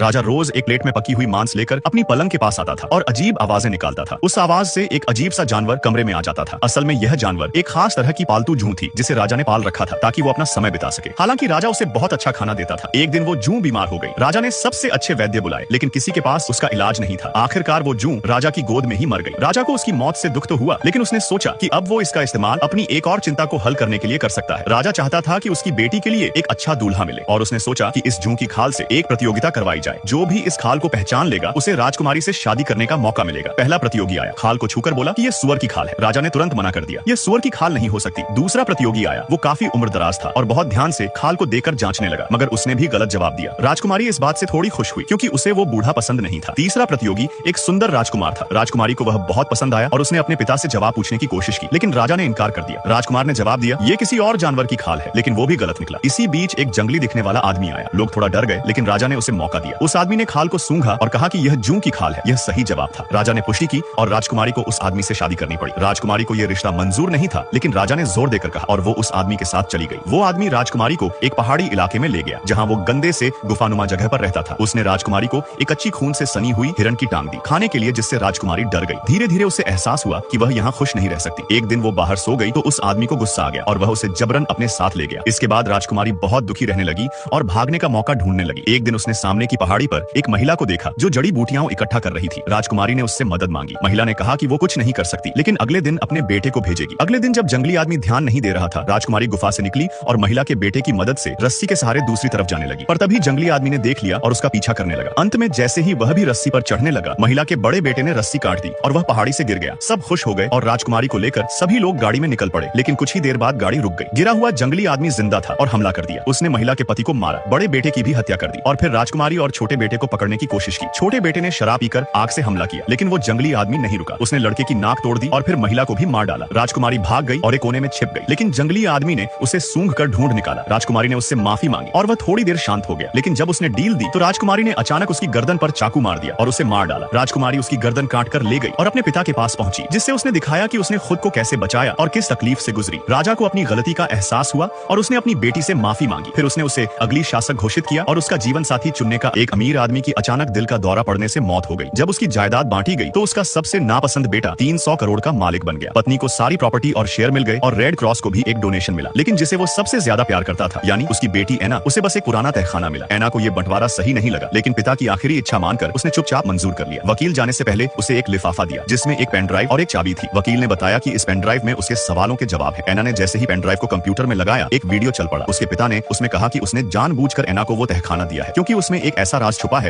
राजा रोज एक प्लेट में पकी हुई मांस लेकर अपनी पलंग के पास आता था और अजीब आवाजें निकालता था। उस आवाज से एक अजीब सा जानवर कमरे में आ जाता था। असल में यह जानवर एक खास तरह की पालतू जूं थी जिसे राजा ने पाल रखा था ताकि वो अपना समय बिता सके। हालांकि राजा उसे बहुत अच्छा खाना देता था। एक दिन वो जूं बीमार हो गई। राजा ने सबसे अच्छे वैद्य बुलाए लेकिन किसी के पास उसका इलाज नहीं था। आखिरकार वो जूं राजा की गोद में ही मर गई। राजा को उसकी मौत से दुख तो हुआ लेकिन उसने सोचा कि अब वो इसका इस्तेमाल अपनी एक और चिंता को हल करने के लिए कर सकता है। राजा चाहता था कि उसकी बेटी के लिए एक अच्छा दूल्हा मिले और उसने सोचा कि इस जूं की खाल से एक प्रतियोगिता करवाई जाए। जो भी इस खाल को पहचान लेगा उसे राजकुमारी से शादी करने का मौका मिलेगा। पहला प्रतियोगी आया। खाल को छूकर बोला कि ये सुअर की खाल है। राजा ने तुरंत मना कर दिया, ये सुअर की खाल नहीं हो सकती। दूसरा प्रतियोगी आया। वो काफी उम्रदराज था और बहुत ध्यान से खाल को देकर जांचने लगा मगर उसने भी गलत जवाब दिया। राजकुमारी इस बात से थोड़ी खुश हुई क्योंकि उसे वो बूढ़ा पसंद नहीं था। तीसरा प्रतियोगी एक सुंदर राजकुमार था। राजकुमारी को वह बहुत पसंद आया और उसने अपने पिता से जवाब पूछने की कोशिश की लेकिन राजा ने इनकार कर दिया। राजकुमार ने जवाब दिया, ये किसी और जानवर की खाल है लेकिन वो भी गलत निकला। इसी बीच एक जंगली दिखने वाला आदमी आया। लोग थोड़ा डर गए लेकिन राजा ने उसे मौका दिया। उस आदमी ने खाल को सूंघा और कहा कि यह जूं की खाल है। यह सही जवाब था। राजा ने पुष्टि की और राजकुमारी को उस आदमी से शादी करनी पड़ी। राजकुमारी को यह रिश्ता मंजूर नहीं था लेकिन राजा ने जोर देकर कहा और वो उस आदमी के साथ चली गई। वो आदमी राजकुमारी को एक पहाड़ी इलाके में ले गया जहाँ वो गंदे से गुफानुमा जगह पर रहता था। उसने राजकुमारी को एक अच्छी खून से सनी हुई हिरण की टांग दी खाने के लिए जिससे राजकुमारी डर गई। धीरे धीरे उसे एहसास हुआ कि वह यहाँ खुश नहीं रह सकती। एक दिन वो बाहर सो गई तो उस आदमी को गुस्सा आ गया और वह उसे जबरन अपने साथ ले गया। इसके बाद राजकुमारी बहुत दुखी रहने लगी और भागने का मौका ढूंढने लगी। एक दिन उसने सामने की पहाड़ी पर एक महिला को देखा जो जड़ी बूटियां इकट्ठा कर रही थी। राजकुमारी ने उससे मदद मांगी। महिला ने कहा कि वो कुछ नहीं कर सकती लेकिन अगले दिन अपने बेटे को भेजेगी। अगले दिन जब जंगली आदमी ध्यान नहीं दे रहा था, राजकुमारी गुफा से निकली और महिला के बेटे की मदद से रस्सी के सहारे दूसरी तरफ जाने लगी। पर तभी जंगली आदमी ने देख लिया और उसका पीछा करने लगा। अंत में जैसे ही वह भी रस्सी पर चढ़ने लगा, महिला के बड़े बेटे ने रस्सी काट दी और वह पहाड़ी से गिर गया। सब खुश हो गए और राजकुमारी को लेकर सभी लोग गाड़ी में निकल पड़े लेकिन कुछ ही देर बाद गाड़ी रुक गई। गिरा हुआ जंगली आदमी जिंदा था और हमला कर दिया। उसने महिला के पति को मारा, बड़े बेटे की भी हत्या कर दी और फिर राजकुमारी और छोटे बेटे को पकड़ने की कोशिश की। छोटे बेटे ने शराब पीकर आग से हमला किया लेकिन वो जंगली आदमी नहीं रुका। उसने लड़के की नाक तोड़ दी और फिर महिला को भी मार डाला। राजकुमारी भाग गई और एक कोने में छिप गई लेकिन जंगली आदमी ने उसे सूंघ कर ढूंढ निकाला। राजकुमारी ने उससे माफी मांगी और वह थोड़ी देर शांत हो गया लेकिन जब उसने डील दी तो राजकुमारी ने अचानक उसकी गर्दन पर चाकू मार दिया और उसे मार डाला। राजकुमारी उसकी गर्दन काट कर ले गई और अपने पिता के पास पहुंची जिससे उसने दिखाया कि उसने खुद को कैसे बचाया और किस तकलीफ से गुजरी। राजा को अपनी गलती का एहसास हुआ और उसने अपनी बेटी से माफी मांगी। फिर उसने उसे अगली शासक घोषित किया और उसका जीवन साथी चुनने का एक अमीर आदमी की अचानक दिल का दौरा पड़ने से मौत हो गई। जब उसकी जायदाद बांटी गई तो उसका सबसे नापसंद बेटा 300 करोड़ का मालिक बन गया। पत्नी को सारी प्रॉपर्टी और शेयर मिल गए और रेड क्रॉस को भी एक डोनेशन मिला लेकिन जिसे वो सबसे ज्यादा प्यार करता था यानी उसकी बेटी एना, उसे बस एक पुराना तहखाना मिला। एना को ये बंटवारा सही नहीं लगा लेकिन पिता की आखिरी इच्छा मानकर उसने चुपचाप मंजूर कर लिया। वकील जाने से पहले उसे एक लिफाफा दिया जिसमें एक पेन ड्राइव और एक चाबी थी। वकील ने बताया कि इस पेन ड्राइव में उसके सवालों के जवाब है। एना ने जैसे ही पेन ड्राइव को कंप्यूटर में लगाया, एक वीडियो चल पड़ा। उसके पिता ने उसमें कहा कि उसने जानबूझकर एना को वो तहखाना दिया है क्योंकि उसमें एक ऐसा राज छुपा है